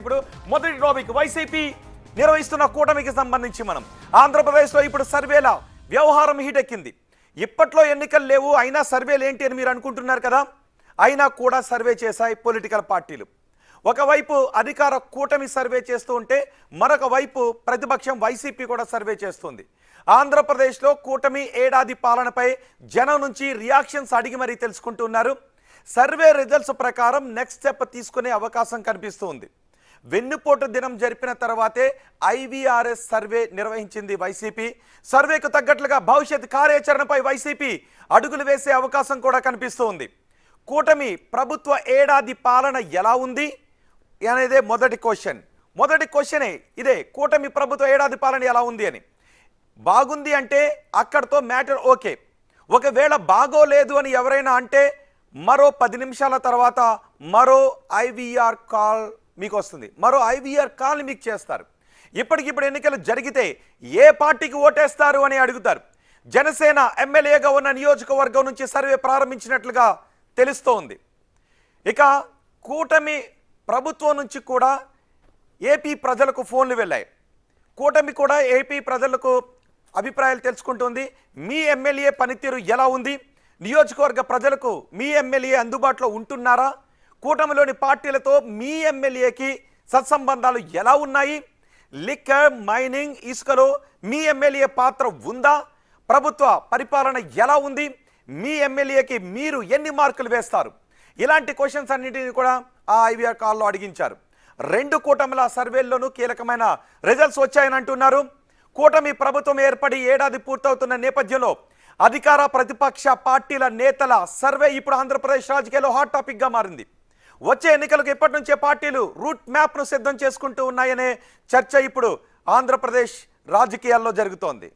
ఇప్పుడు మొదటి topic YCP నిర్వహిస్తున్న కూటమికి సంబంధించి మనం ఆంధ్రప్రదేశ్లో ఇప్పుడు సర్వేల వ్యవహారం హీటెక్కింది. ఇప్పట్లో ఎన్నికలు లేవు, అయినా సర్వేలు ఏంటి అని మీరు అనుకుంటున్నారు కదా. అయినా కూడా సర్వే చేశాయి పొలిటికల్ పార్టీలు. ఒకవైపు అధికార కూటమి సర్వే చేస్తూ ఉంటే మరొక వైపు ప్రతిపక్షం వైసీపీ కూడా సర్వే చేస్తుంది. ఆంధ్రప్రదేశ్లో కూటమి ఏడాది పాలనపై జనం నుంచి రియాక్షన్స్ అడిగి మరీ తెలుసుకుంటున్నారు. సర్వే రిజల్ట్స్ ప్రకారం నెక్స్ట్ స్టెప్ తీసుకునే అవకాశం కనిపిస్తుంది. వెన్నుపోటు దినం జరిపిన తర్వాతే ఐవీఆర్ఎస్ సర్వే నిర్వహించింది వైసీపీ. సర్వేకు తగ్గట్లుగా భవిష్యత్ కార్యాచరణపై వైసీపీ అడుగులు వేసే అవకాశం కూడా కనిపిస్తోంది. కూటమి ప్రభుత్వ ఏడాది పాలన ఎలా ఉంది అనేదే మొదటి క్వశ్చనే ఇదే. కూటమి ప్రభుత్వ ఏడాది పాలన ఎలా ఉంది అని. బాగుంది అంటే అక్కడితో మ్యాటర్ ఓకే. ఒకవేళ బాగోలేదు అని ఎవరైనా అంటే మరో 10 నిమిషాల తర్వాత మరో ఐవీఆర్ కాల్ మీకు వస్తుంది. మరో ఐవీఆర్ కాల్ని మీకు చేస్తారు. ఇప్పటికిప్పుడు ఎన్నికలు జరిగితే ఏ పార్టీకి ఓటేస్తారు అని అడుగుతారు. జనసేన ఎమ్మెల్యేగా ఉన్న నియోజకవర్గం నుంచి సర్వే ప్రారంభించినట్లుగా తెలుస్తోంది. ఇక కూటమి ప్రభుత్వం నుంచి కూడా ఏపీ ప్రజలకు ఫోన్లు వెళ్ళాయి. కూటమి కూడా ఏపీ ప్రజలకు అభిప్రాయాలు తెలుసుకుంటుంది. మీ ఎమ్మెల్యే పనితీరు ఎలా ఉంది, నియోజకవర్గ ప్రజలకు మీ ఎమ్మెల్యే అందుబాటులో ఉంటున్నారా, కూటమిలోని పార్టీలతో మీ ఎమ్మెల్యేకి సత్సంబంధాలు ఎలా ఉన్నాయి, లిక్కర్ మైనింగ్ ఇసుకలో మీ ఎమ్మెల్యే పాత్ర ఉందా, ప్రభుత్వ పరిపాలన ఎలా ఉంది, మీ ఎమ్మెల్యేకి మీరు ఎన్ని మార్కులు వేస్తారు, ఇలాంటి క్వశ్చన్స్ అన్నింటినీ కూడా ఆ ఐవీఆర్ కాల్లో అడిగించారు. 2 కూటమిల సర్వేల్లోనూ కీలకమైన రిజల్ట్స్ వచ్చాయని అంటున్నారు. కూటమి ప్రభుత్వం ఏర్పడి ఏడాది పూర్తవుతున్న నేపథ్యంలో అధికార ప్రతిపక్ష పార్టీల నేతల సర్వే ఇప్పుడు ఆంధ్రప్రదేశ్ రాజకీయాల్లో హాట్ టాపిక్గా మారింది. వచ్చే ఎన్నికలకు ఇప్పటి నుంచే పార్టీలు రూట్ మ్యాప్ను సిద్ధం చేసుకుంటూ ఉన్నాయనే చర్చ ఇప్పుడు ఆంధ్రప్రదేశ్ రాజకీయాల్లో జరుగుతోంది.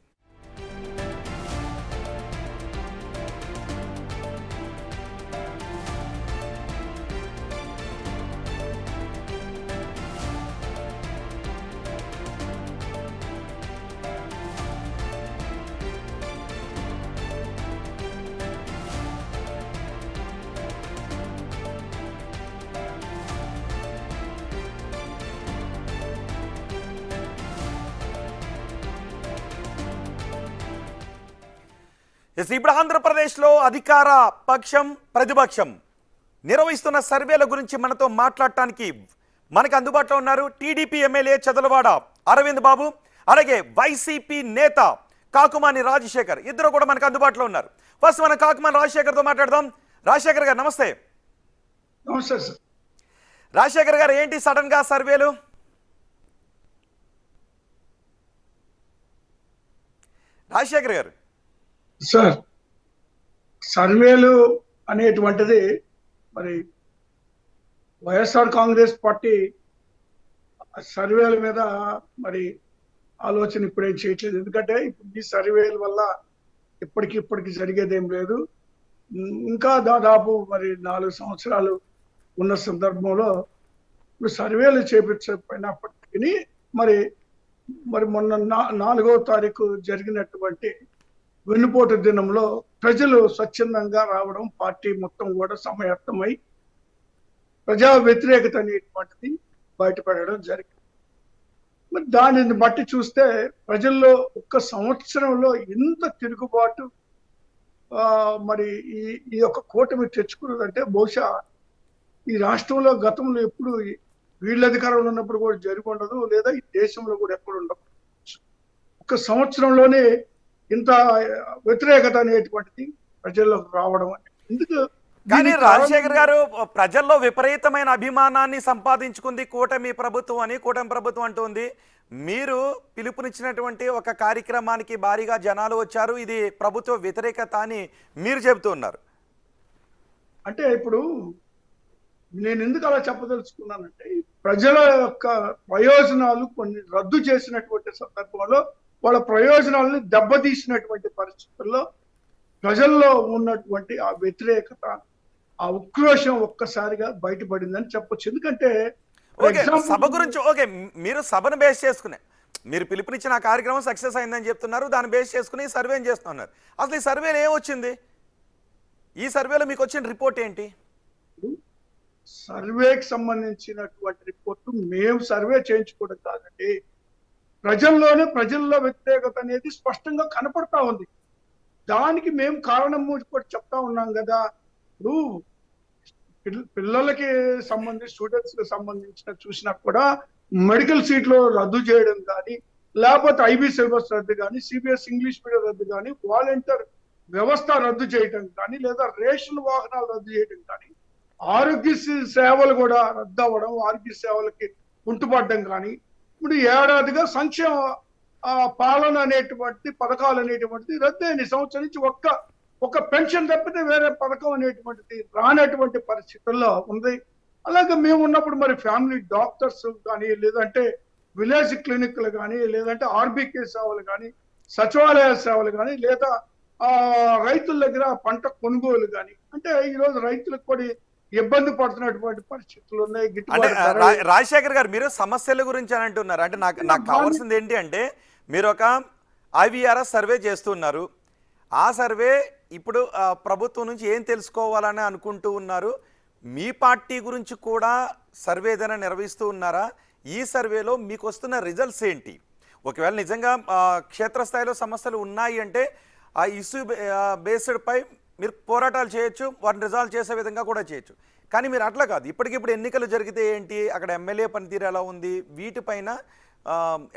ఇప్పుడు ఆంధ్రప్రదేశ్లో అధికార పక్షం ప్రతిపక్షం నిర్వహిస్తున్న సర్వేల గురించి మనతో మాట్లాడటానికి మనకు అందుబాటులో ఉన్నారు టీడీపీ ఎమ్మెల్యే చదలవాడ అరవింద్ బాబు, అలాగే వైసీపీ నేత కాకుమాని రాజశేఖర్, ఇద్దరు కూడా మనకు అందుబాటులో ఉన్నారు. ఫస్ట్ మనం కాకుమాని రాజశేఖర్తో మాట్లాడదాం. రాజశేఖర్ గారు నమస్తే. నమస్తే సార్. రాజశేఖర్ గారు, ఏంటి సడన్ గా సర్వేలు? రాజశేఖర్ గారు సార్, సర్వేలు అనేటువంటిది మరి వైఎస్ఆర్ కాంగ్రెస్ పార్టీ సర్వేల మీద మరి ఆలోచన ఇప్పుడేం చేయట్లేదు. ఎందుకంటే ఇప్పుడు ఈ సర్వేల వల్ల ఇప్పటికి జరిగేదేం లేదు. ఇంకా దాదాపు మరి 4 సంవత్సరాలు ఉన్న సందర్భంలో ఇప్పుడు సర్వేలు చేపించకపోయినప్పటికీ మరి మొన్న 4వ తారీఖు జరిగినటువంటి వెన్నుపోటు దినంలో ప్రజలు స్వచ్ఛందంగా రావడం, పార్టీ మొత్తం కూడా సమాయత్తమై ప్రజా వ్యతిరేకత అనేటువంటిది బయటపడడం జరిగింది. మరి దానిని బట్టి చూస్తే ప్రజల్లో 1 సంవత్సరంలో ఎంత తిరుగుబాటు మరి ఈ యొక్క కూటమి తెచ్చుకున్నదంటే బహుశా ఈ రాష్ట్రంలో గతంలో ఎప్పుడు వీళ్ళ అధికారంలో ఉన్నప్పుడు కూడా జరిగి ఉండదు, లేదా ఈ దేశంలో కూడా ఎప్పుడు ఉండదు. 1 సంవత్సరంలోనే ఇంత వ్యతిరేకత అనేటువంటిది ప్రజల్లోకి రావడం అంటే ఎందుకు? కానీ రాజశేఖర్ గారు, ప్రజల్లో విపరీతమైన అభిమానాన్ని సంపాదించుకుంది కూటమి ప్రభుత్వం అని కూటమి ప్రభుత్వం అంటుంది. మీరు పిలుపునిచ్చినటువంటి ఒక కార్యక్రమానికి భారీగా జనాలు వచ్చారు, ఇది ప్రభుత్వ వ్యతిరేకత అని మీరు చెబుతున్నారు. అంటే ఇప్పుడు నేను ఎందుకు అలా చెప్పదలుచుకున్నానంటే, ప్రజల యొక్క ప్రయోజనాలు కొన్ని రద్దు చేసినటువంటి సందర్భంలో వాళ్ళ ప్రయోజనాలను దెబ్బతీసినటువంటి పరిస్థితుల్లో ప్రజల్లో ఉన్నటువంటి ఆ వ్యతిరేకత, ఆ ఉక్రోషం ఒక్కసారిగా బయటపడిందని చెప్పొచ్చు. ఎందుకంటే సభ గురించి ఓకే, మీరు సభను బేస్ చేసుకునే మీరు పిలుపునిచ్చిన కార్యక్రమం సక్సెస్ అయిందని చెప్తున్నారు, దాన్ని బేస్ చేసుకుని సర్వే చేస్తున్నారు. అసలు ఈ సర్వేలో ఏమొచ్చింది? ఈ సర్వేలో మీకు వచ్చిన రిపోర్ట్ ఏంటి? సర్వేకి సంబంధించినటువంటి రిపోర్టు మేము సర్వే చేయించుకోవడం కాదండి. ప్రజల్లో వ్యతిరేకత అనేది స్పష్టంగా కనపడతా ఉంది. దానికి మేము కారణం కూడా చెప్తా ఉన్నాం కదా. ఇప్పుడు పిల్లలకి స్టూడెంట్స్ కి సంబంధించిన చూసినా కూడా మెడికల్ సీట్లు రద్దు చేయడం కానీ, లేకపోతే ఐబీ సిలబస్ రద్దు కానీ, సిబిఎస్ ఇంగ్లీష్ మీడియం రద్దు కానీ, వాలంటీర్ వ్యవస్థ రద్దు చేయడం కానీ, లేదా రేషన్ వాహనాలు రద్దు చేయడం కానీ, ఆరోగ్య సేవలు కూడా రద్దు అవ్వడం, ఆరోగ్య సేవలకి కుంటుపడడం కానీ, ఇప్పుడు ఏడాదిగా సంక్షేమ పాలన అనేటువంటి పథకాలు అనేటువంటిది రద్దయింది. సంవత్సరం నుంచి ఒక్క పెన్షన్ తప్పితే వేరే పథకం అనేటువంటిది రానటువంటి పరిస్థితుల్లో ఉంది. అలాగే మేము ఉన్నప్పుడు మరి ఫ్యామిలీ డాక్టర్స్ కానీ, లేదంటే విలేజ్ క్లినిక్లు కానీ, లేదంటే ఆర్బీకే సేవలు కానీ, సచివాలయ సేవలు కానీ, లేదా రైతుల దగ్గర పంట కొనుగోలు కానీ, అంటే ఈరోజు రైతులకు కూడా ఇబ్బంది పడుతున్నటువంటి పరిస్థితులు ఉన్నాయి. అంటే రాజశేఖర్ గారు, మీరు సమస్యల గురించి అని అంటున్నారు. అంటే నాకు కావాల్సింది ఏంటి అంటే, మీరు ఒక ఐవీఆర్ఎస్ సర్వే చేస్తున్నారు. ఆ సర్వే ఇప్పుడు ప్రభుత్వం నుంచి ఏం తెలుసుకోవాలని అనుకుంటూ ఉన్నారు? మీ పార్టీ గురించి కూడా సర్వే ఏదైనా నిర్వహిస్తూ ఉన్నారా? ఈ సర్వేలో మీకు వస్తున్న రిజల్ట్స్ ఏంటి? ఒకవేళ నిజంగా క్షేత్రస్థాయిలో సమస్యలు ఉన్నాయి అంటే ఆ ఇష్యూ బేస్డ్ పై మీరు పోరాటాలు చేయొచ్చు, వాటిని రిజాల్వ్ చేసే విధంగా కూడా చేయొచ్చు. కానీ మీరు అట్లా కాదు. ఇప్పటికిప్పుడు ఎన్నికలు జరిగితే ఏంటి, అక్కడ ఎమ్మెల్యే పనితీరు ఎలా ఉంది, వీటిపైన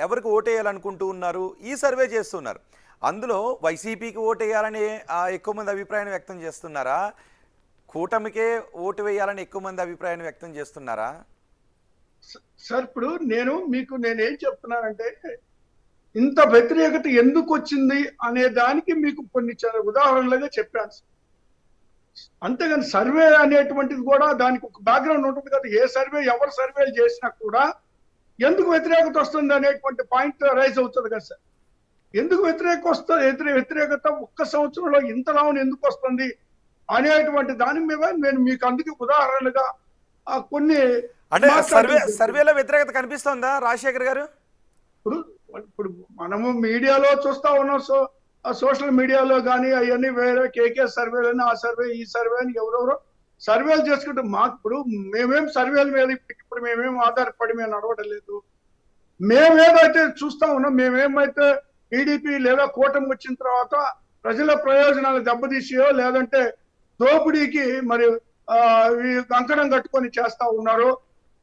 ఎవరికి ఓటేయాలనుకుంటూ ఉన్నారు, ఈ సర్వే చేస్తున్నారు. అందులో వైసీపీకి ఓటేయాలని ఎక్కువ మంది అభిప్రాయాన్ని వ్యక్తం చేస్తున్నారా? కూటమికే ఓటు వేయాలని ఎక్కువ మంది అభిప్రాయాన్ని వ్యక్తం చేస్తున్నారా? సార్, ఇప్పుడు నేనేం చెప్తున్నానంటే, ఇంత వ్యతిరేకత ఎందుకు వచ్చింది అనే దానికి మీకు కొన్ని ఉదాహరణలుగా చెప్పాను. అంతేగాని సర్వే అనేటువంటిది కూడా దానికి ఒక బ్యాక్గ్రౌండ్ ఉంటుంది కదా. ఏ సర్వే ఎవరు సర్వేలు చేసినా కూడా ఎందుకు వ్యతిరేకత వస్తుంది అనేటువంటి పాయింట్ రైజ్ అవుతుంది కదా సార్. ఎందుకు వ్యతిరేకత ఒక్క సంవత్సరంలో ఇంతలా ఎందుకు వస్తుంది అనేటువంటి దాని మీద నేను మీకు అందుకే ఉదాహరణలుగా కొన్ని అంటే సర్వేలో వ్యతిరేకత కనిపిస్తుందా రాజశేఖర్ గారు? ఇప్పుడు మనము మీడియాలో చూస్తా ఉన్నాం. సోషల్ మీడియాలో కానీ అవన్నీ వేరే కేకే సర్వేలని, ఆ సర్వే ఈ సర్వే అని ఎవరెవరో సర్వేలు చేసుకుంటే ఇప్పుడు మేమేం సర్వేల మీద ఇప్పుడు మేమేం ఆధారపడి మేము నడవడం లేదు. మేమేదైతే చూస్తా ఉన్నాం, మేమేమైతే టీడీపీ లేదా కూటమి వచ్చిన తర్వాత ప్రజల ప్రయోజనాలు దెబ్బతీసియో లేదంటే దోపిడీకి మరి కంకణం కట్టుకొని చేస్తా ఉన్నారు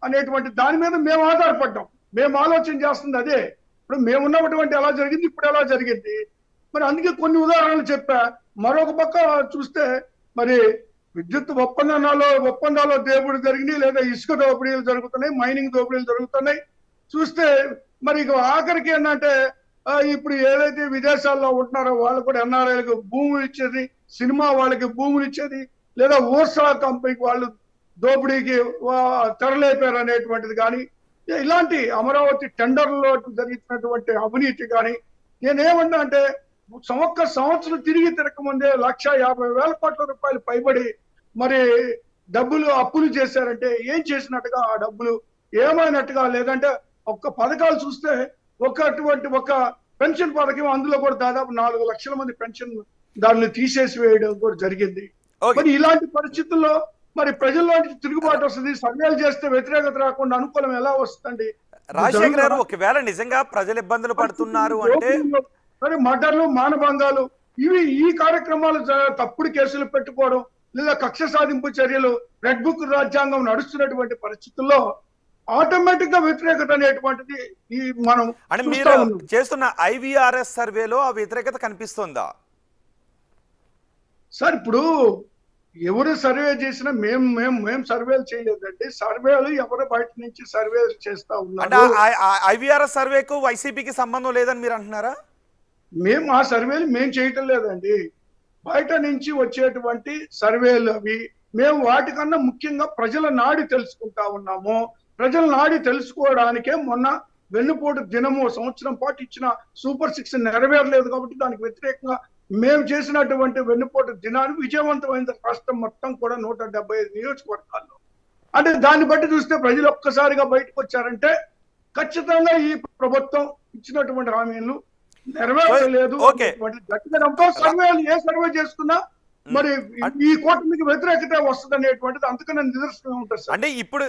అనేటువంటి దాని మీద మేము ఆధారపడ్డాం. మేము ఆలోచన చేస్తుంది అదే. ఇప్పుడు మేమున్నటువంటి ఎలా జరిగింది, ఇప్పుడు ఎలా జరిగింది, మరి అందుకే కొన్ని ఉదాహరణలు చెప్పా. మరొక పక్క చూస్తే మరి విద్యుత్ ఒప్పందాల్లో దోపిడీ జరిగింది, లేదా ఇసుక దోపిడీలు జరుగుతున్నాయి, మైనింగ్ దోపిడీలు జరుగుతున్నాయి. చూస్తే మరి ఆఖరికి ఏంటంటే ఇప్పుడు ఏదైతే విదేశాల్లో ఉంటున్నారో వాళ్ళు కూడా ఎన్ఆర్ఐలకు భూములు ఇచ్చేది, సినిమా వాళ్ళకి భూములు ఇచ్చేది, లేదా ఊర్సా కంపెనీకి వాళ్ళు దోపిడీకి తెరలేపారు అనేటువంటిది కానీ, ఇలాంటి అమరావతి టెండర్లో జరుగుతున్నటువంటి అవినీతి కానీ, నేనేమన్నా అంటే ఒక్క సంవత్సరం తిరగకముందే 1,50,000 కోట్ల రూపాయలు పైబడి మరి డబ్బులు అప్పులు చేశారంటే ఏం చేసినట్టుగా, ఆ డబ్బులు ఏమైనట్టుగా, లేదంటే ఒక్క పథకాలు చూస్తే ఒక పెన్షన్ పథకం, అందులో కూడా దాదాపు 4 లక్షల మంది పెన్షన్ దాన్ని తీసేసి వేయడం కూడా జరిగింది. మరి ఇలాంటి పరిస్థితుల్లో మరి ప్రజల్లో తిరుగుబాటు వస్తుంది. సర్వేలు చేస్తే వ్యతిరేకత రాకుండా అనుకూలం ఎలా వస్తుంది? రాజశేఖర్ గారు, ఒకవేళ నిజంగా ప్రజలు ఇబ్బందులు పడుతున్నారు అంటే మరి మర్డర్లు, మానభంగాలు, ఈ కార్యక్రమాలు తప్పుడు కేసులు పెట్టుకోవడం, లేదా కక్ష సాధింపు చర్యలు, రెడ్ బుక్ రాజ్యాంగం నడుస్తున్నటువంటి పరిస్థితుల్లో ఆటోమేటిక్ గా వ్యతిరేకత అనేటువంటిది మనం అంటే మీరు చేస్తున్న ఐవీఆర్ఎస్ సర్వేలో ఆ వ్యతిరేకత కనిపిస్తుందా సార్? ఇప్పుడు ఎవరు సర్వే చేసినా మేము సర్వేలు చేయలేదండి. సర్వేలు ఎవరు బయట నుంచి సర్వేలు చేస్తా ఉన్నారు. ఐవీఆర్ఎస్ సర్వేకు వైసీపీకి సంబంధం లేదని మీరు అంటున్నారా? మేము ఆ సర్వేలు మేము చేయటం లేదండి. బయట నుంచి వచ్చేటువంటి సర్వేలు అవి. మేము వాటికన్నా ముఖ్యంగా ప్రజల నాడి తెలుసుకుంటా ఉన్నాము. ప్రజల నాడి తెలుసుకోవడానికే మొన్న వెన్నుపోటు దినము సంవత్సరం పాటు ఇచ్చిన సూపర్ 6 నెరవేరలేదు కాబట్టి దానికి వ్యతిరేకంగా మేము చేసినటువంటి వెన్నుపోటు దినాన్ని విజయవంతమైన రాష్ట్రం మొత్తం కూడా 175 నియోజకవర్గాల్లో. అంటే దాన్ని బట్టి చూస్తే ప్రజలు ఒక్కసారిగా బయటకు వచ్చారంటే ఖచ్చితంగా ఈ ప్రభుత్వం ఇచ్చినటువంటి హామీలు నెరవేర్చలేదు. గట్టిగా సర్వేలు ఏ సర్వే చేసుకున్నా మరి ఈ కూటమికి వ్యతిరేకత వస్తుంది అనేటువంటిది అంతకన్నా నిదర్శనం ఉంటుంది సార్. అంటే ఇప్పుడు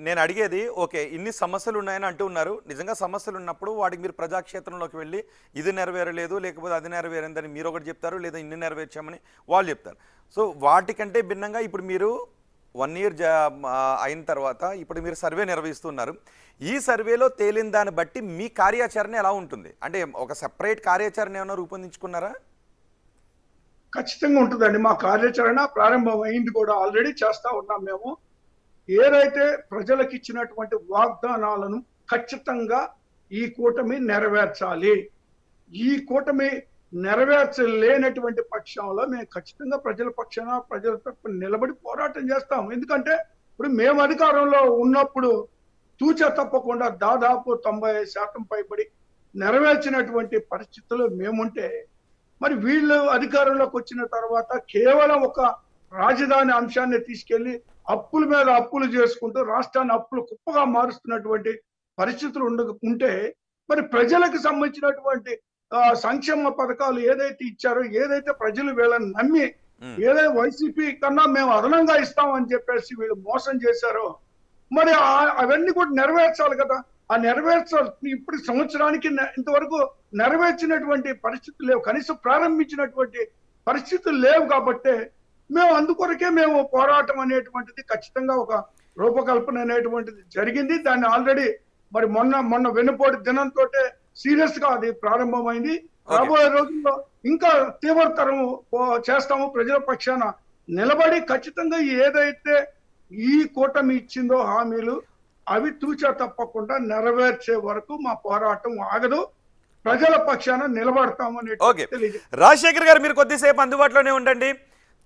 నేను అడిగేది ఓకే, ఇన్ని సమస్యలు ఉన్నాయని అంటూ ఉన్నారు. నిజంగా సమస్యలు ఉన్నప్పుడు వాటికి మీరు ప్రజాక్షేత్రంలోకి వెళ్ళి ఇది నెరవేరలేదు, లేకపోతే అది నెరవేరిందని మీరు ఒకటి చెప్తారు, లేదా ఇన్ని నెరవేర్చామని వాళ్ళు చెప్తారు. సో వాటికంటే భిన్నంగా ఇప్పుడు మీరు 1 year అయిన తర్వాత ఇప్పుడు మీరు సర్వే నిర్వహిస్తున్నారు. ఈ సర్వేలో తేలిన దాన్ని బట్టి మీ కార్యాచరణ ఎలా ఉంటుంది? అంటే ఒక సెపరేట్ కార్యాచరణ ఏమైనా రూపొందించుకున్నారా? ఖచ్చితంగా ఉంటుందండి. మా కార్యాచరణ ప్రారంభం అయింది కూడా, ఆల్రెడీ చేస్తా ఉన్నాం మేము. ఏదైతే ప్రజలకు ఇచ్చినటువంటి వాగ్దానాలను ఖచ్చితంగా ఈ కూటమి నెరవేర్చాలి. ఈ కూటమి నెరవేర్చలేనటువంటి పక్షంలో మేము ఖచ్చితంగా ప్రజల పక్షాన ప్రజల తరపున నిలబడి పోరాటం చేస్తాం. ఎందుకంటే ఇప్పుడు మేము అధికారంలో ఉన్నప్పుడు తూచా తప్పకుండా దాదాపు 90% పైబడి నెరవేర్చినటువంటి పరిస్థితుల్లో మేముంటే, మరి వీళ్ళు అధికారంలోకి వచ్చిన తర్వాత కేవలం ఒక రాజధాని అంశాన్ని తీసుకెళ్లి అప్పుల మీద అప్పులు చేసుకుంటూ రాష్ట్రాన్ని అప్పులు కుప్పగా మారుస్తున్నటువంటి పరిస్థితులు ఉంటే, మరి ప్రజలకు సంబంధించినటువంటి సంక్షేమ పథకాలు ఏదైతే ఇచ్చారో, ఏదైతే ప్రజలు వీళ్ళని నమ్మి ఏదైతే వైసీపీ కన్నా మేము అదనంగా ఇస్తామని చెప్పేసి వీళ్ళు మోసం చేశారో, మరి అవన్నీ కూడా నెరవేర్చాలి కదా. ఆ నెరవేర్చాలి. ఇప్పుడు సంవత్సరానికి ఇంతవరకు నెరవేర్చినటువంటి పరిస్థితులు లేవు, కనీసం ప్రారంభించినటువంటి పరిస్థితులు లేవు. కాబట్టి మేము అందుకొరకే మేము పోరాటం అనేటువంటిది ఖచ్చితంగా ఒక రూపకల్పన అనేటువంటిది జరిగింది. దాన్ని ఆల్రెడీ మరి మొన్న వెన్నుపోటు దినంతో సీరియస్ గా అది ప్రారంభమైంది. రాబోయే రోజుల్లో ఇంకా తీవ్రతరం చేస్తాము. ప్రజల పక్షాన నిలబడి ఖచ్చితంగా ఏదైతే ఈ కూటమి ఇచ్చిందో హామీలు అవి తూచా తప్పకుండా నెరవేర్చే వరకు మా పోరాటం ఆగదు. ప్రజల పక్షాన నిలబడతామని రాజశేఖర్ గారు, మీరు కొద్దిసేపు అందుబాటులోనే ఉండండి.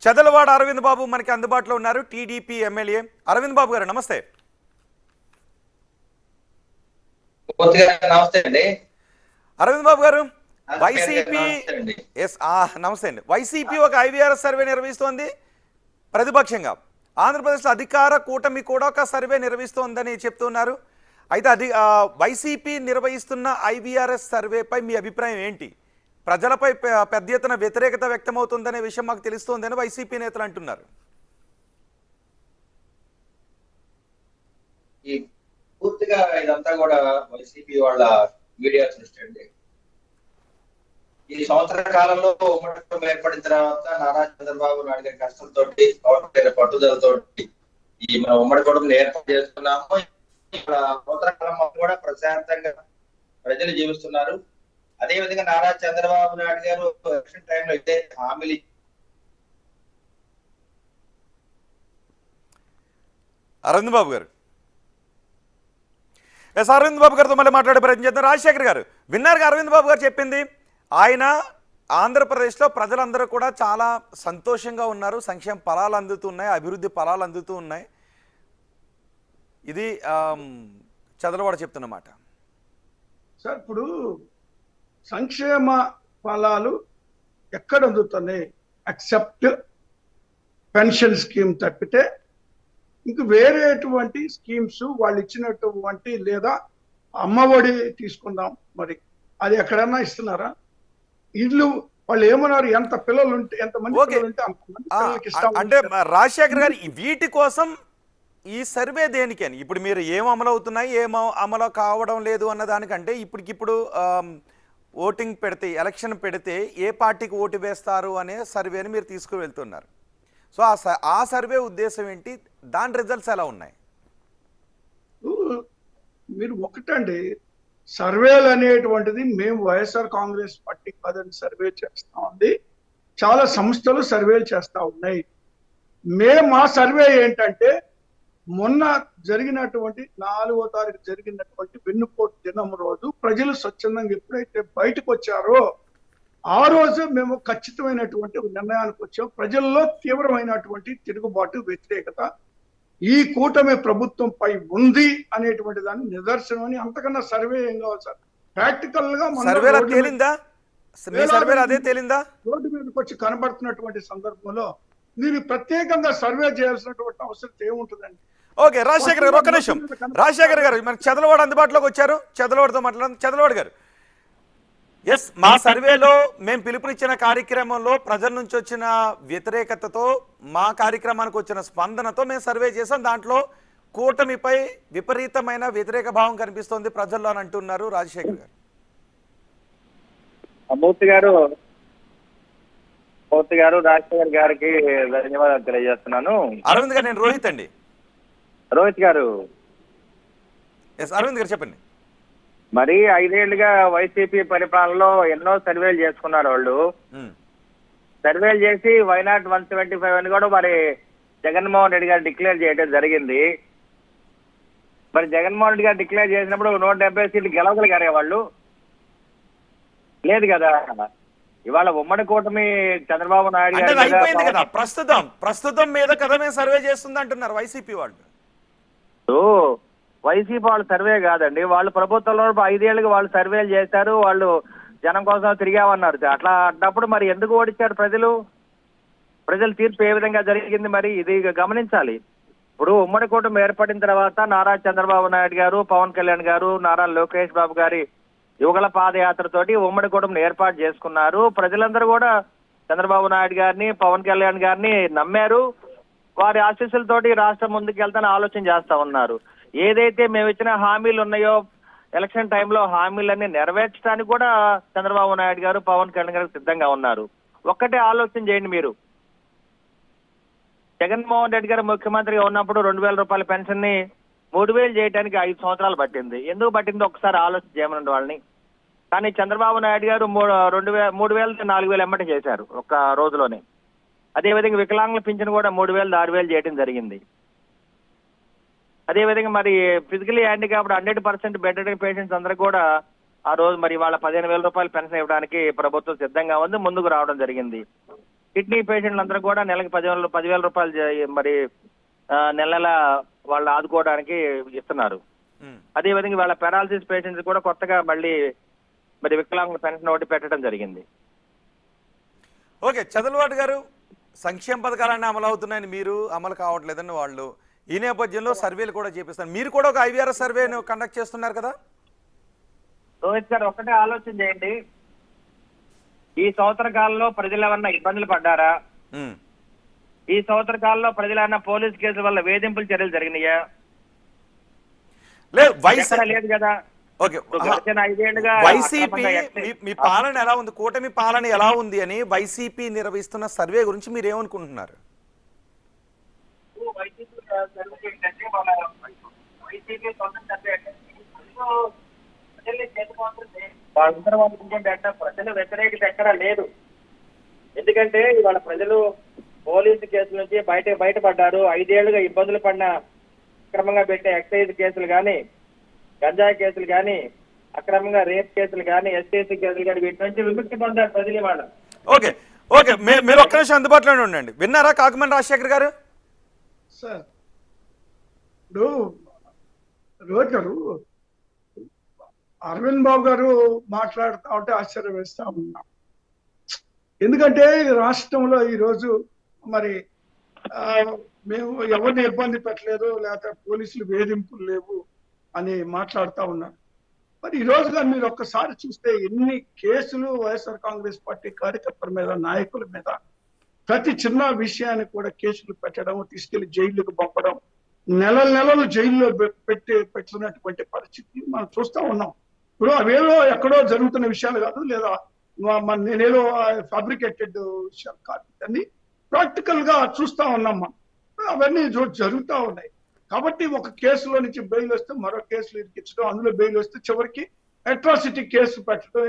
చదలవాడ అరవింద్ బాబు మనకి అందుబాటులో ఉన్నారు, టీడీపీ ఎమ్మెల్యే. అరవింద్ బాబు గారు నమస్తే. నమస్తే అండి అరవింద్ బాబు గారు, వైసీపీ నమస్తే అండి. వైసీపీ ఒక ఐవీఆర్ఎస్ సర్వే నిర్వహిస్తోంది ప్రతిపక్షంగా. ఆంధ్రప్రదేశ్లో అధికార కూటమి కూడా ఒక సర్వే నిర్వహిస్తోందని చెప్తున్నారు. అయితే అది వైసీపీ నిర్వహిస్తున్న ఐవీఆర్ఎస్ సర్వేపై మీ అభిప్రాయం ఏంటి? ప్రజలపై పెద్ద ఎత్తున వ్యతిరేకత వ్యక్తమవుతుందనే విషయం మాకు తెలుస్తోందని వైసీపీ నేతలు అంటున్నారు. ఈ పూర్తిగా ఇదంతా కూడా వైసీపీ వాళ్ళ మీడియా సృష్టి అండి. ఈ సంవత్సర కాలంలో ఉమ్మడి కుటుంబం ఏర్పడిన తర్వాత నారా చంద్రబాబు నాయుడు గారి కష్టంతో పట్టుదలతో ఈ మన ఉమ్మడి కుటుంబం ఏర్పాటు చేస్తున్నాము. సంవత్సర కాలం కూడా ప్రశాంతంగా ప్రజలు జీవిస్తున్నారు. అదే విధంగా నారా చంద్రబాబు నాయుడు గారు ఎలక్షన్ టైంలో ఇదే హామీలు అరవింద్ బాబు గారు అరవింద్ బాబు గారితో మళ్ళీ మాట్లాడే ప్రయత్నం చేద్దాం. రాజశేఖర్ గారు, విన్నారుగా అరవింద్ బాబు గారు చెప్పింది. ఆయన ఆంధ్రప్రదేశ్లో ప్రజలందరూ కూడా చాలా సంతోషంగా ఉన్నారు, సంక్షేమ ఫలాలు అందుతున్నాయి, అభివృద్ధి ఫలాలు అందుతూ ఉన్నాయి. ఇది చదలవాడ చెప్తున్నమాట. సార్, ఇప్పుడు సంక్షేమ ఫలాలు ఎక్కడ అందుతున్నాయి? ఎక్సెప్ట్ పెన్షన్ స్కీమ్ తప్పితే ఇంక వేరేటువంటి స్కీమ్స్ వాళ్ళు ఇచ్చినటువంటి, లేదా అమ్మఒడి తీసుకుందాం, మరి అది ఎక్కడన్నా ఇస్తున్నారా? ఇల్లు వాళ్ళు ఏమన్నారు, ఎంత పిల్లలు ఉంటే ఎంతమంది పిల్లలు ఉంటే అంతమంది పిల్లలకి ఇస్తాం. అంటే రాజశేఖర్ గారు, వీటి కోసం ఈ సర్వే దేనికని? ఇప్పుడు మీరు ఏం అమలు అవుతున్నాయి, ఏం అమలు కావడం లేదు అన్న దానికంటే ఇప్పటికిప్పుడు ఓటింగ్ పెడితే, ఎలక్షన్ పెడితే ఏ పార్టీకి ఓటు వేస్తారు అనే సర్వేని మీరు తీసుకువెళ్తున్నారు. సో ఆ సర్వే ఉద్దేశం ఏంటి? దాని రిజల్ట్స్ ఎలా ఉన్నాయి? మీరు ఒకటండి, సర్వేలు అనేటువంటిది మేము వైఎస్ఆర్ కాంగ్రెస్ పార్టీ కాదని సర్వే చేస్తా ఉంది. చాలా సంస్థలు సర్వేలు చేస్తా ఉన్నాయి. మా సర్వే ఏంటంటే, మొన్న జరిగినటువంటి 4వ తారీఖు జరిగినటువంటి వెన్నుపోటు దినం రోజు ప్రజలు స్వచ్ఛందంగా ఎప్పుడైతే బయటకు వచ్చారో ఆ రోజు మేము ఖచ్చితమైనటువంటి నిర్ణయానికి వచ్చాం. ప్రజల్లో తీవ్రమైనటువంటి తిరుగుబాటు, వ్యతిరేకత ఈ కూటమి ప్రభుత్వంపై ఉంది అనేటువంటి దాన్ని నిదర్శనం అని. అంతకన్నా సర్వే ఏం కావాలి సార్? ప్రాక్టికల్ గా రోడ్డు మీదకి వచ్చి కనబడుతున్నటువంటి సందర్భంలో దీన్ని ప్రత్యేకంగా సర్వే చేయాల్సినటువంటి అవసరం ఏముంటుందండి? ఓకే, రాజశేఖర్ గారు ఒక్క నిమిషం. రాజశేఖర్ గారు, మనకి చదలవాడ అందుబాటులోకి వచ్చారు, చదలవాడతో మాట్లాడండి. చదలవాడ గారు, ఎస్, మా సర్వేలో మేము పిలుపునిచ్చిన కార్యక్రమంలో ప్రజల నుంచి వచ్చిన వ్యతిరేకతతో మా కార్యక్రమానికి వచ్చిన స్పందనతో మేము సర్వే చేసాం. దాంట్లో కూటమిపై విపరీతమైన వ్యతిరేక భావం కనిపిస్తోంది ప్రజల్లో అని అంటున్నారు రాజశేఖర్ గారు. మూర్తి గారు రాజశేఖర్ గారికి ధన్యవాదాలు తెలియజేస్తున్నాను. అరవింద్ గారు, నేను రోహిత్ అండి. రోహిత్ గారు, ఎస్ అరవింద్ గారు చెప్పండి. మరి 5 ఏళ్లుగా వైసీపీ పరిపాలనలో ఎన్నో సర్వేలు చేసుకున్నారు వాళ్ళు. సర్వేలు చేసి వైనాట్ 175 అని కూడా మరి జగన్మోహన్ రెడ్డి గారు డిక్లేర్ చేయడం జరిగింది. మరి జగన్మోహన్ రెడ్డి గారు డిక్లేర్ చేసినప్పుడు 170 సీట్లు గెలవగలిగారే వాళ్ళు? లేదు కదా. ఇవాళ ఉమ్మడి కూటమి చంద్రబాబు నాయుడు గారు అయిపోయింది కదా, ప్రస్తుతం మీద కదా మేము సర్వే చేస్తుంది అంటున్నారు వైసీపీ వాళ్ళు. వైసీపీ వాళ్ళు సర్వే కాదండి, వాళ్ళు ప్రభుత్వంలో 5 ఏళ్ళుగా వాళ్ళు సర్వేలు చేశారు, వాళ్ళు జనం కోసం తిరిగామన్నారు. అట్లా అన్నప్పుడు మరి ఎందుకు ఓడించారు ప్రజల తీర్పు ఏ విధంగా జరిగింది మరి ఇది గమనించాలి. ఇప్పుడు ఉమ్మడి కూటమి ఏర్పడిన తర్వాత నారా చంద్రబాబు నాయుడు గారు, పవన్ కళ్యాణ్ గారు, నారా లోకేష్ బాబు గారి యుగల పాదయాత్రతోటి ఉమ్మడి కూటమిని ఏర్పాటు చేసుకున్నారు. ప్రజలందరూ కూడా చంద్రబాబు నాయుడు గారిని, పవన్ కళ్యాణ్ గారిని నమ్మారు. వారి ఆశీస్సులతోటి రాష్ట్రం ముందుకు వెళ్తానని ఆలోచన చేస్తా ఉన్నారు. ఏదైతే మేము ఇచ్చిన హామీలు ఉన్నాయో ఎలక్షన్ టైంలో హామీలన్నీ నెరవేర్చడానికి కూడా చంద్రబాబు నాయుడు గారు, పవన్ కళ్యాణ్ గారు సిద్ధంగా ఉన్నారు. ఒక్కటే ఆలోచన చేయండి మీరు. జగన్మోహన్ రెడ్డి గారు ముఖ్యమంత్రిగా ఉన్నప్పుడు 2000 రూపాయల పెన్షన్ ని 3000 చేయడానికి 5 సంవత్సరాలు పట్టింది. ఎందుకు పట్టిందో ఒకసారి ఆలోచన చేయమనండి వాళ్ళని. కానీ చంద్రబాబు నాయుడు గారు 3000 4000 ఎమ్మటి చేశారు ఒక్క రోజులోనే. అదేవిధంగా వికలాంగుల పింఛన్ కూడా 3000 6000 చేయడం జరిగింది. అదేవిధంగా మరి ఫిజికలీ హ్యాండిక్యాప్డ్ 100% బెడ్ పేషెంట్స్ అందరూ కూడా ఆ రోజు మరి వాళ్ళ 15,000 రూపాయలు పెన్షన్ ఇవ్వడానికి ప్రభుత్వం సిద్ధంగా ఉంది, ముందుకు రావడం జరిగింది. కిడ్నీ పేషెంట్లు అందరూ కూడా నెలకు 10,000 రూపాయలు మరి నెల వాళ్ళు ఆదుకోవడానికి ఇస్తున్నారు. అదేవిధంగా వాళ్ళ పెరాలసిస్ పేషెంట్స్ కూడా కొత్తగా మళ్ళీ మరి వికలాంగుల పెన్షన్ ఒకటి పెట్టడం జరిగింది. ఓకే, చంద్రబాబు గారు సంక్షేమ పథకాలన్నీ అమలు అవుతున్నాయని మీరు, అమలు కావట్లేదని వాళ్ళు, ఈ నేపథ్యంలో సర్వేలు కూడా చేపిస్తారు. మీరు కూడా ఒక IVRS సర్వేను కండక్ట్ చేస్తున్నారు కదా? రోహిత్ గారు, ఒక్కటే ఆలోచన చేయండి. ఈ సంవత్సర కాలంలో ప్రజలు ఏమన్నా ఇబ్బందులు పడ్డారా? ఈ సంవత్సర కాలంలో ప్రజలన్నా పోలీస్ కేసుల వల్ల వేధింపుల చర్యలు జరిగినాయా? లేదు కదా. వైసీపీ మీ పాలన ఎలా ఉంది, కూటమి పాలన ఎలా ఉంది అని వైసీపీ నిర్వహిస్తున్న సర్వే గురించి మీరు ఏమనుకుంటున్నారు? ప్రజలు వ్యతిరేకత ఎక్కడా లేదు. ఎందుకంటే ఇవాళ ప్రజలు పోలీసు కేసుల నుంచి బయటపడ్డారు. 5 ఏళ్లుగా ఇబ్బందులు పడిన అక్రమంగా పెట్టే ఎక్సైజ్ కేసులు కానీ, గంజాయి కేసులు కానీ, అక్రమంగా రేప్ కేసులు కానీ, STC కేసులు కానీ, వీటి నుంచి విముక్తి పొందారు ప్రజలు ఇవాళ. ఓకే, మీరు ఒక్క నిమిషం అందుబాటులోనే ఉండండి. విన్నారా కాకమని రాజశేఖర్ గారు? సార్, ఇప్పుడు రోజు గారు అరవింద్ బాబు గారు మాట్లాడుతూ ఉంటే ఆశ్చర్యం వేస్తా ఉన్నాం. ఎందుకంటే రాష్ట్రంలో ఈరోజు మరి మేము ఎవరిని ఇబ్బంది పెట్టలేదు, లేకపోతే పోలీసులు వేధింపులు లేవు అని మాట్లాడుతూ ఉన్నారు. మరి ఈ రోజు కానీ మీరు ఒక్కసారి చూస్తే ఎన్ని కేసులు వైఎస్ఆర్ కాంగ్రెస్ పార్టీ కార్యకర్తల మీద, నాయకుల మీద, ప్రతి చిన్న విషయానికి కూడా కేసులు పెట్టడం, తీసుకెళ్లి జైలుకు పంపడం, నెలలు జైల్లో పెట్టినటువంటి పరిస్థితి మనం చూస్తూ ఉన్నాం. ఇప్పుడు అవేదో ఎక్కడో జరుగుతున్న విషయాలు కాదు, లేదా నేనేదో ఫ్యాబ్రికేటెడ్ విషయాలు కాదు, అన్ని ప్రాక్టికల్ గా చూస్తా ఉన్నాం మనం. అవన్నీ జరుగుతూ ఉన్నాయి. కాబట్టి ఒక కేసులో నుంచి బెయిల్ వస్తే మరో కేసులు ఇరికించడం, అందులో బెయిల్ వస్తే చివరికి అట్రాసిటీ కేసు పెట్టడం,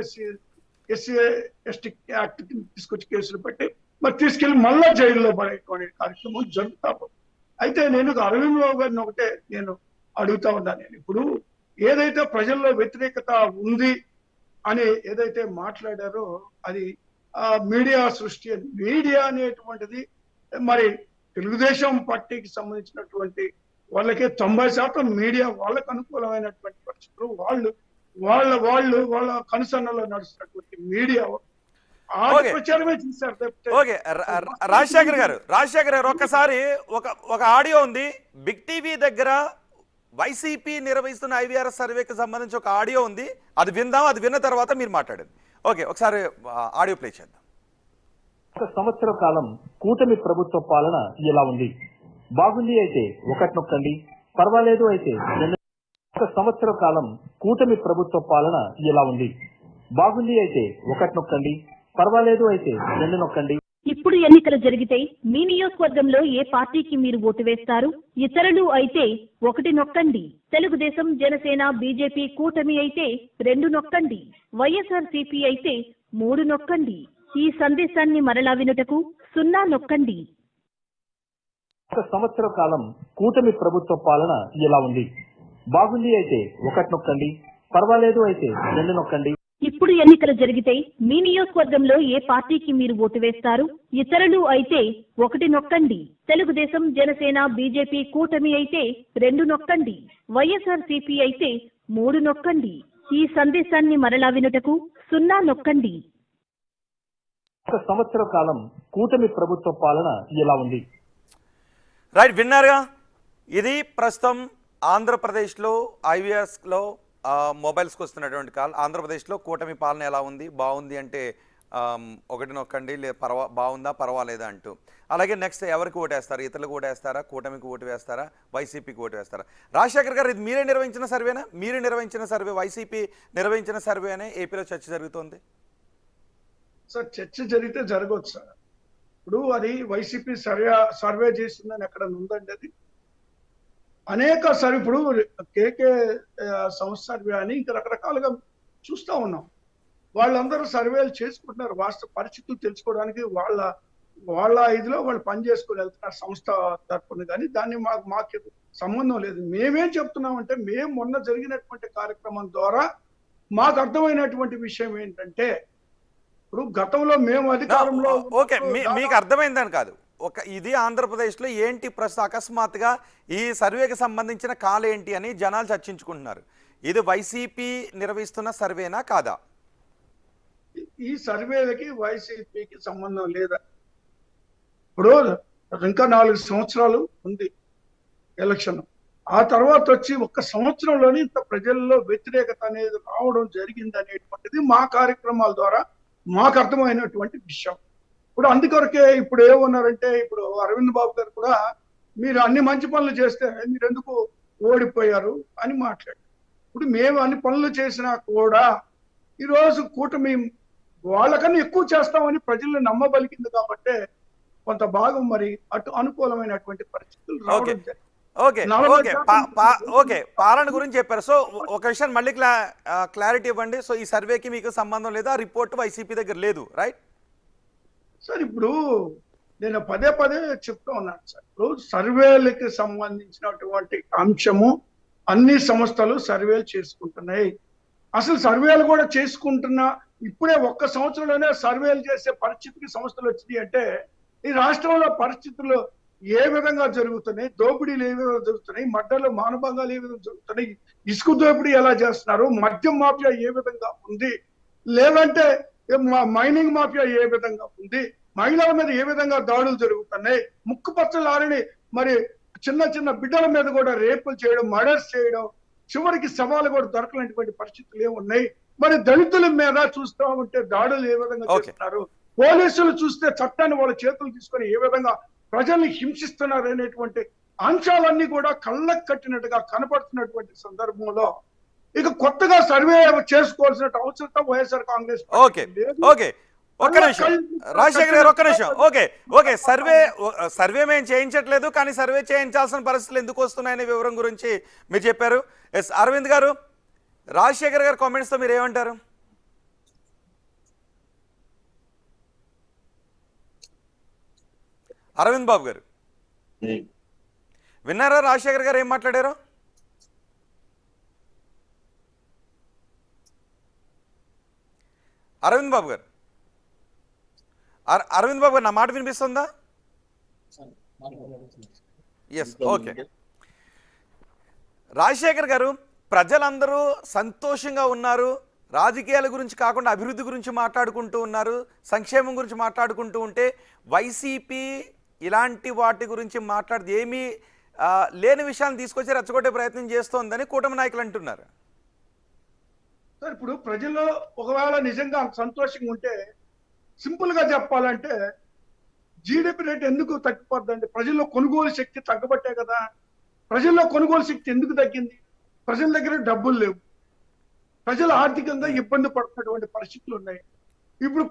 SC/ST యాక్ట్ తీసుకొచ్చి కేసులు పెట్టి మరి తీసుకెళ్లి మళ్ళా జైల్లో పడేటువంటి కార్యక్రమం జరుగుతా ఉంది. అయితే నేను అరవింద్ బాబు గారిని ఒకటే నేను అడుగుతా ఉన్నాను. నేను ఇప్పుడు ఏదైతే ప్రజల్లో వ్యతిరేకత ఉంది అని ఏదైతే మాట్లాడారో అది మీడియా సృష్టి. మీడియా అనేటువంటిది మరి తెలుగుదేశం పార్టీకి సంబంధించినటువంటి వాళ్ళకి 90% మీడియా వాళ్ళకు అనుకూలమైనటువంటి పరిస్థితులు, వాళ్ళ కనుసన్నలో నడుస్తున్నటువంటి మీడియా ప్రచారమే చేశారు. ఓకే, రాజశేఖర్ గారు ఒక్కసారి ఒక ఆడియో ఉంది బిగ్ టీవీ దగ్గర, వైసీపీ నిర్వహిస్తున్న IVRS సర్వేకి సంబంధించి ఒక ఆడియో ఉంది, అది విందాం. అది విన్న తర్వాత మీరు మాట్లాడండి. ఓకే, ఒకసారి ఆడియో ప్లే చేద్దాం. ఒక సంవత్సర కాలం కూటమి ప్రభుత్వ పాలన ఎలా ఉంది? బాగుంది అయితే ఒకటి నొక్కండి, పర్వాలేదు అయితే రెండు. ఒక సంవత్సర కాలం కూటమి ప్రభుత్వ పాలన ఎలా ఉంది? బాగుంది అయితే ఒకటి నొక్కండి, పర్వాలేదు అయితే రెండు నొక్కండి. ఇప్పుడు ఎన్నికలు జరిగితే మీ నియోజకవర్గంలో ఏ పార్టీకి మీరు ఓటు వేస్తారు? ఇతరులు అయితే ఒకటి నొక్కండి. తెలుగుదేశం, జనసేన, బీజేపీ కూటమి అయితే రెండు నొక్కండి. వైఎస్ఆర్సీపీ అయితే మూడు నొక్కండి. ఈ సందేశాన్ని మరలా వినుటకు 0 నొక్కండి. ఒక సంవత్సర కాలం కూటమి ప్రభుత్వ పాలన ఎలా ఉంది? బాగుంది అయితే ఒకటి నొక్కండి, పర్వాలేదు అయితే రెండు నొక్కండి. ఇప్పుడు ఎన్నికలు జరిగితే మీ నియోజకవర్గంలో ఏ పార్టీకి మీరు ఓటు వేస్తారు? ఇతరులు అయితే ఒకటి నొక్కండి. తెలుగుదేశం, జనసేన, బీజేపీ కూటమి అయితే రెండు నొక్కండి. వైఎస్ఆర్సీపీ అయితే మూడు నొక్కండి. ఈ సందేశాన్ని మరలా వినుటకు 0 నొక్కండి. ఒక సంవత్సర కాలం కూటమి ప్రభుత్వ పాలన ఎలా ఉంది? రైట్, విన్నారుగా. ఇది ప్రస్తుతం ఆంధ్రప్రదేశ్లో ఐవీఆర్స్లో మొబైల్స్కి వస్తున్నటువంటి కాల్. ఆంధ్రప్రదేశ్లో కూటమి పాలన ఎలా ఉంది? బాగుంది అంటే ఒకటి నొక్కండి, బాగుందా పర్వాలేదా అంటూ. అలాగే నెక్స్ట్ ఎవరికి ఓటేస్తారు? ఇతరులకు ఓటేస్తారా, కూటమికి ఓటు వేస్తారా, వైసీపీకి ఓటు వేస్తారా? రాజశేఖర్ గారు, ఇది మీరే నిర్వహించిన సర్వేనా? మీరు నిర్వహించిన సర్వే, వైసీపీ నిర్వహించిన సర్వే అనే ఏపీలో చర్చ జరుగుతోంది. సార్ చర్చ జరిగితే జరగవచ్చు సార్. ఇప్పుడు అది వైసీపీ సర్వే చేసిందని ఎక్కడ ఉందండి? అది అనేక సర్వే, ఇప్పుడు కేకే సంస్థ సర్వే అని ఇంకా రకరకాలుగా చూస్తూ ఉన్నాం. వాళ్ళందరూ సర్వేలు చేసుకుంటున్నారు, వాస్తవ పరిస్థితులు తెలుసుకోవడానికి వాళ్ళ ఇదిలో వాళ్ళు పని చేసుకుని వెళ్తున్నారు సంస్థ తరఫున. కానీ దాన్ని మాకు సంబంధం లేదు. మేమేం చెప్తున్నామంటే, మేము మొన్న జరిగినటువంటి కార్యక్రమం ద్వారా మాకు అర్థమైనటువంటి విషయం ఏంటంటే, ఇప్పుడు గతంలో మేము అధికారంలో ఓకే, మీకు అర్థమైందని కాదు, ఇది ఆంధ్రప్రదేశ్లో ఏంటి ప్రస్తుతం అకస్మాత్తుగా ఈ సర్వేకి సంబంధించిన కాల్ ఏంటి అని జనాలు చర్చించుకుంటున్నారు. ఇది వైసీపీ నిర్వహిస్తున్న సర్వేనా కాదా? ఈ సర్వేలకి వైసీపీకి సంబంధం లేదా? ఇప్పుడు ఇంకా 4 సంవత్సరాలు ఉంది ఎలక్షన్. ఆ తర్వాత వచ్చి 1 సంవత్సరంలోనే ఇంత ప్రజల్లో వ్యతిరేకత అనేది రావడం జరిగింది అనేటువంటిది మా కార్యక్రమాల ద్వారా మాకు అర్థమైనటువంటి విషయం. ఇప్పుడు అందుకొరకే ఇప్పుడు ఏమన్నారంటే, ఇప్పుడు అరవింద్ బాబు గారు కూడా మీరు అన్ని మంచి పనులు చేస్తే మీరు ఎందుకు ఓడిపోయారు అని మాట్లాడారు. ఇప్పుడు మేము అన్ని పనులు చేసినా కూడా ఈరోజు కూటమి వాళ్ళకన్నా ఎక్కువ చేస్తామని ప్రజల్ని నమ్మబలికింది కాబట్టి కొంత భాగం మరి అటు అనుకూలమైనటువంటి పరిస్థితులు రావడం జరిగింది. ఓకే, పాలన గురించి చెప్పారు. సో ఒక విషయం మళ్ళీ క్లారిటీ ఇవ్వండి. సో ఈ సర్వేకి మీకు సంబంధం లేదా? రిపోర్ట్ వైసీపీ దగ్గర లేదు, రైట్? సార్ ఇప్పుడు నేను పదే చెప్తూ ఉన్నాను సార్. ఇప్పుడు సర్వేలకి సంబంధించినటువంటి అంశము అన్ని సంస్థలు సర్వేలు చేసుకుంటున్నాయి. అసలు సర్వేలు కూడా చేసుకుంటున్నా ఇప్పుడే 1 సంవత్సరంలోనే సర్వేలు చేసే పరిస్థితికి సంస్థలు వచ్చినాయి అంటే, ఈ రాష్ట్రంలో పరిస్థితులు ఏ విధంగా జరుగుతున్నాయి, దోపిడీలు ఏ విధంగా జరుగుతున్నాయి, మడ్డలు మానభంగాలు ఏ విధంగా జరుగుతున్నాయి, ఇసుక దోపిడీ ఎలా చేస్తున్నారు, మద్యం మాఫియా ఏ విధంగా ఉంది, లేదంటే మైనింగ్ మాఫియా ఏ విధంగా ఉంది, మహిళల మీద ఏ విధంగా దాడులు జరుగుతున్నాయి, ముక్కుపచ్చలారని మరి చిన్న బిడ్డల మీద కూడా రేపులు చేయడం, మర్డర్స్ చేయడం, చివరికి సవాలు కూడా దొరకలేనటువంటి పరిస్థితులు ఏమున్నాయి. మరి దళితుల మీద చూస్తూ ఉంటే దాడులు ఏ విధంగా చేస్తున్నారు, పోలీసులు చూస్తే చట్టాన్ని వాళ్ళ చేతులు తీసుకొని ఏ విధంగా ప్రజల్ని హింసిస్తున్నారు అనేటువంటి అంశాలన్నీ కూడా కళ్ళకు కట్టినట్టుగా కనపడుతున్నటువంటి సందర్భంలో ఇక కొత్తగా సర్వే చేసుకోవాల్సిన అవసరం వైఎస్ఆర్ కాంగ్రెస్ ఒక్క నిమిషం రాజశేఖర్ గారు, ఒక్క నిమిషం. ఓకే, సర్వే మేము చేయించట్లేదు, కానీ సర్వే చేయించాల్సిన పరిస్థితులు ఎందుకు వస్తున్నాయనే వివరం గురించి మీరు చెప్పారు. ఎస్ అరవింద్ గారు, రాజశేఖర్ గారు కామెంట్స్ తో మీరు ఏమంటారు? అరవింద్ బాబు గారు విన్నారా రాజశేఖర్ గారు ఏం మాట్లాడారు? అరవింద్ బాబు గారు నా మాట వినిపిస్తుందా? Yes, okay. రాజశేఖర్ గారు, ప్రజలందరూ సంతోషంగా ఉన్నారు, రాజకీయాల గురించి కాకుండా అభివృద్ధి గురించి మాట్లాడుకుంటూ ఉన్నారు, సంక్షేమం గురించి మాట్లాడుకుంటూ ఉంటే వైసీపీ ఇలాంటి వాటి గురించి మాట్లాడితే ఏమీ లేని విషయాన్ని తీసుకొచ్చి రెచ్చగొట్టే ప్రయత్నం చేస్తోందని కూటమి నాయకులు అంటున్నారు. సార్ ఇప్పుడు ప్రజల్లో ఒకవేళ నిజంగా అంత సంతోషంగా ఉంటే సింపుల్ గా చెప్పాలంటే జీడిపి రేట్ ఎందుకు తగ్గిపోద్దండి? ప్రజల్లో కొనుగోలు శక్తి తగ్గబట్టే కదా. ప్రజల్లో కొనుగోలు శక్తి ఎందుకు తగ్గింది? ప్రజల దగ్గర డబ్బులు లేవు, ప్రజలు ఆర్థికంగా ఇబ్బంది పడుతున్నటువంటి పరిస్థితులు ఉన్నాయి. ఇప్పుడు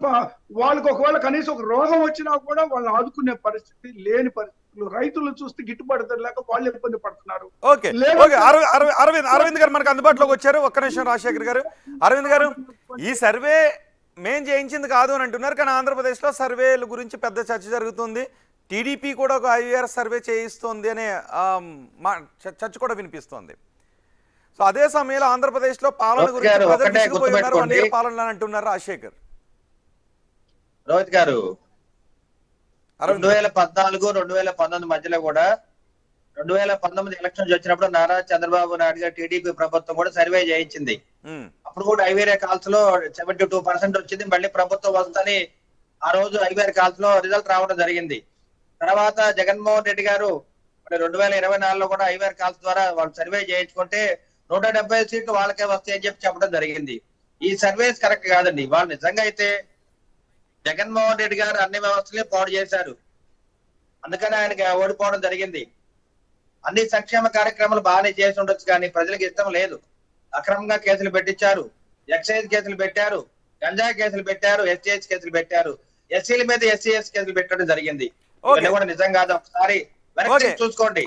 వాళ్ళకి ఒకవేళ కనీసం ఒక రోగం వచ్చినా కూడా వాళ్ళని ఆదుకునే పరిస్థితి లేని పరిస్థితులు. రైతులు చూస్తే గిట్టుబాటు ధర లేక వాళ్ళు ఇబ్బంది పడుతున్నారు. ఓకే ఓకే అరవింద్ గారు మనకు అందుబాటులోకి వచ్చారు. ఒక్క నిమిషం రాజశేఖర్ గారు. అరవింద్ గారు, ఈ సర్వే మేం చేయించింది కాదు అని అంటున్నారు, కానీ ఆంధ్రప్రదేశ్లో సర్వేల గురించి పెద్ద చర్చ జరుగుతుంది. టీడీపీ కూడా ఒక IVR సర్వే చేయిస్తుంది అనే చర్చ కూడా వినిపిస్తోంది. సో అదే సమయంలో ఆంధ్రప్రదేశ్లో పాలన గురించి ప్రజలు విసిగిపోయినారు, 1 year పాలన అని అంటున్నారు రాజశేఖర్. రోహిత్ గారు, 2014, 2019 మధ్యలో కూడా 2019 ఎలక్షన్స్ వచ్చినప్పుడు నారా చంద్రబాబు నాయుడు గారు టీడీపీ ప్రభుత్వం కూడా సర్వే చేయించింది. అప్పుడు కూడా IVR కాల్స్ లో 72% వచ్చింది. మళ్ళీ ప్రభుత్వం వస్తుందని ఆ రోజు IVR కాల్స్ లో రిజల్ట్ రావడం జరిగింది. తర్వాత జగన్మోహన్ రెడ్డి గారు 2024లో కూడా IVR కాల్స్ ద్వారా వాళ్ళు సర్వే చేయించుకుంటే 170 సీట్లు వాళ్ళకే వస్తాయని చెప్పడం జరిగింది. ఈ సర్వేస్ కరెక్ట్ కాదండి. వాళ్ళు నిజంగా అయితే జగన్మోహన్ రెడ్డి గారు అన్ని వ్యవస్థలే పాడు చేశారు, అందుకని ఆయనకి ఓడిపోవడం జరిగింది. అన్ని సంక్షేమ కార్యక్రమాలు బాగానే చేసి ఉండొచ్చు, కానీ ప్రజలకు ఇష్టం లేదు. అక్రమంగా కేసులు పెట్టించారు, ఎక్సైజ్ కేసులు పెట్టారు, గంజా కేసులు పెట్టారు, STH కేసులు పెట్టారు, ఎస్సీల మీద SCS కేసులు పెట్టడం జరిగింది. ఇవన్నీ కూడా నిజం కాదు. ఒకసారి చూసుకోండి.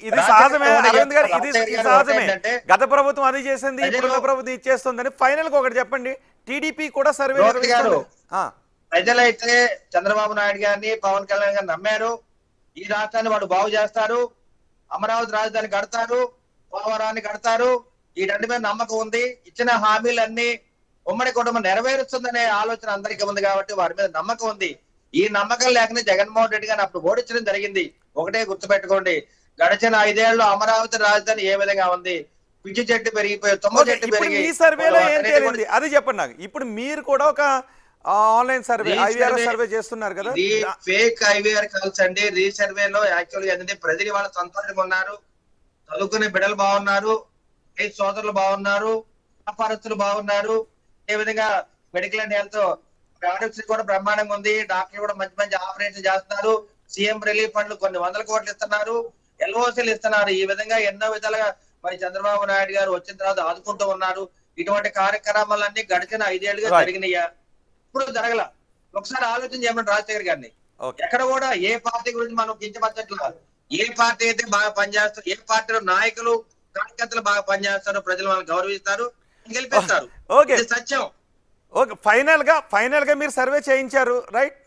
ఇది సహజమే అరవింద్ గారు, ఇది సహజమే. గత ప్రభుత్వం అది చేసింది, ఇప్పుడు ప్రభుత్వం ఇది చేస్తుందని. ఫైనల్ గా ఒకటి చెప్పండి, టీడీపీ కూడా సర్వే ప్రజలైతే చంద్రబాబు నాయుడు గారిని, పవన్ కళ్యాణ్ గారిని నమ్మారు. ఈ రాష్ట్రాన్ని వాడు బాగు చేస్తారు, అమరావతి రాజధాని కడతారు, పోలవరాన్ని కడతారు, వీటన్నిటి మీద నమ్మకం ఉంది. ఇచ్చిన హామీలన్నీ ఉమ్మడి కుటుంబం నెరవేరుస్తుందనే ఆలోచన అందరికీ ఉంది కాబట్టి వారి మీద నమ్మకం ఉంది. ఈ నమ్మకం లేకనే జగన్మోహన్ రెడ్డి గారిని అప్పుడు ఓడించడం జరిగింది. ఒకటే గుర్తుపెట్టుకోండి, గడిచిన 5 ఏళ్లు అమరావతి రాజధాని ఏ విధంగా ఉంది? పిచ్చి చెట్టు పెరిగిపోయి, తుమ్మ చెట్టు పెరిగి. ఈ సర్వేలో ఏం తేలింది అది చెప్పండి నాకు. ఇప్పుడు మీరు కూడా ఒక ఆన్లైన్ సర్వే IVR సర్వే చేస్తున్నారు కదా, ఫేక్ IVR కాల్స్ అండి. రీసర్వేలో యాక్చువల్గా ఏంటంటే ప్రజలు వాళ్ళ సంతోషంగా ఉన్నారు, చదువుకునే బిడ్డలు బాగున్నారు, సోదరులు బాగున్నారు, వ్యాపారస్తులు బాగున్నారు, ఏ విధంగా మెడికల్ అండ్ హెల్త్ ప్రొడక్ట్స్ కూడా బ్రహ్మాండంగా ఉంది, డాక్టర్లు కూడా మంచి మంచి ఆపరేషన్ చేస్తున్నారు, సీఎం రిలీఫ్ ఫండ్లు కొన్ని 100 కోట్లు ఇస్తున్నారు, LOCలు ఇస్తున్నారు. ఈ విధంగా ఎన్నో విధాలుగా మరి చంద్రబాబు నాయుడు గారు వచ్చిన తర్వాత ఆదుకుంటూ ఉన్నారు. ఇటువంటి కార్యక్రమాలన్నీ గడిచిన 5 ఏళ్లుగా జరిగినాయా? ఇప్పుడు జరగల. ఒకసారి ఆలోచన చేయమని రాజశేఖర్ గారిని. ఎక్కడ కూడా ఏ పార్టీ గురించి మనం కించపరచట్లేదు. ఏ పార్టీ అయితే బాగా పనిచేస్తారు, ఏ పార్టీలో నాయకులు కార్యకర్తలు బాగా పనిచేస్తారో ప్రజలు వాళ్ళని గౌరవిస్తారు, గెలిపిస్తారు. సత్యం. ఓకే, ఫైనల్ గా మీరు సర్వే చేయించారు, రైట్?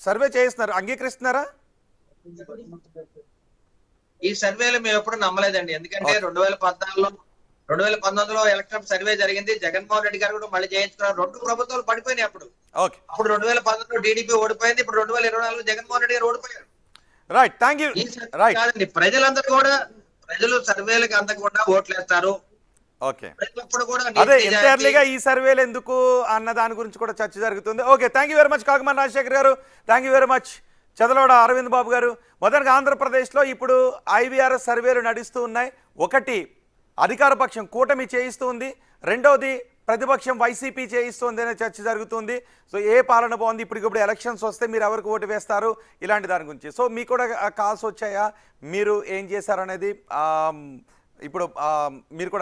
సర్వే చేయిస్తున్నారు, అంగీకరిస్తున్నారా? ఈ సర్వేలు మేము ఎప్పుడు నమ్మలేదండి. ఎందుకంటే 2019లో ఎలక్షన్ సర్వే జరిగింది. జగన్మోహన్ రెడ్డి గారు కూడా మళ్ళీ చేయించుకున్నారు. 2 ప్రభుత్వాలు పడిపోయినాయి. అప్పుడు 2019లో టీడీపీ ఓడిపోయింది, ఇప్పుడు 2024లో జగన్మోహన్ రెడ్డి గారు ఓడిపోయారు. Right, thank you. కాదండి, ప్రజలందరూ కూడా ప్రజలు సర్వేలకు అందకుండా ఓట్లేస్తారు. ఓకే, అదే ఎంటైర్లీగా ఈ సర్వేలు ఎందుకు అన్న దాని గురించి కూడా చర్చ జరుగుతుంది. Okay, thank you very much Kakamana Rajasekhar గారు, thank you very much. Chadalavada Aravind Babu గారు. మొదటిగా ఆంధ్రప్రదేశ్లో ఇప్పుడు IVR సర్వేలు నడుస్తూ ఉన్నాయి. ఒకటి అధికార పక్షం కూటమి చేయిస్తూ ఉంది, రెండవది ప్రతిపక్షం వైసీపీ చేయిస్తుంది అనే చర్చ జరుగుతుంది. సో ఏ పాలన బాగుంది, ఇప్పటికిప్పుడు ఎలక్షన్స్ వస్తే మీరు ఎవరికి ఓటు వేస్తారు, ఇలాంటి దాని గురించి. సో మీకు కూడా కాల్స్ వచ్చాయా, మీరు ఏం చేశారనేది ఇప్పుడు మీరు కూడా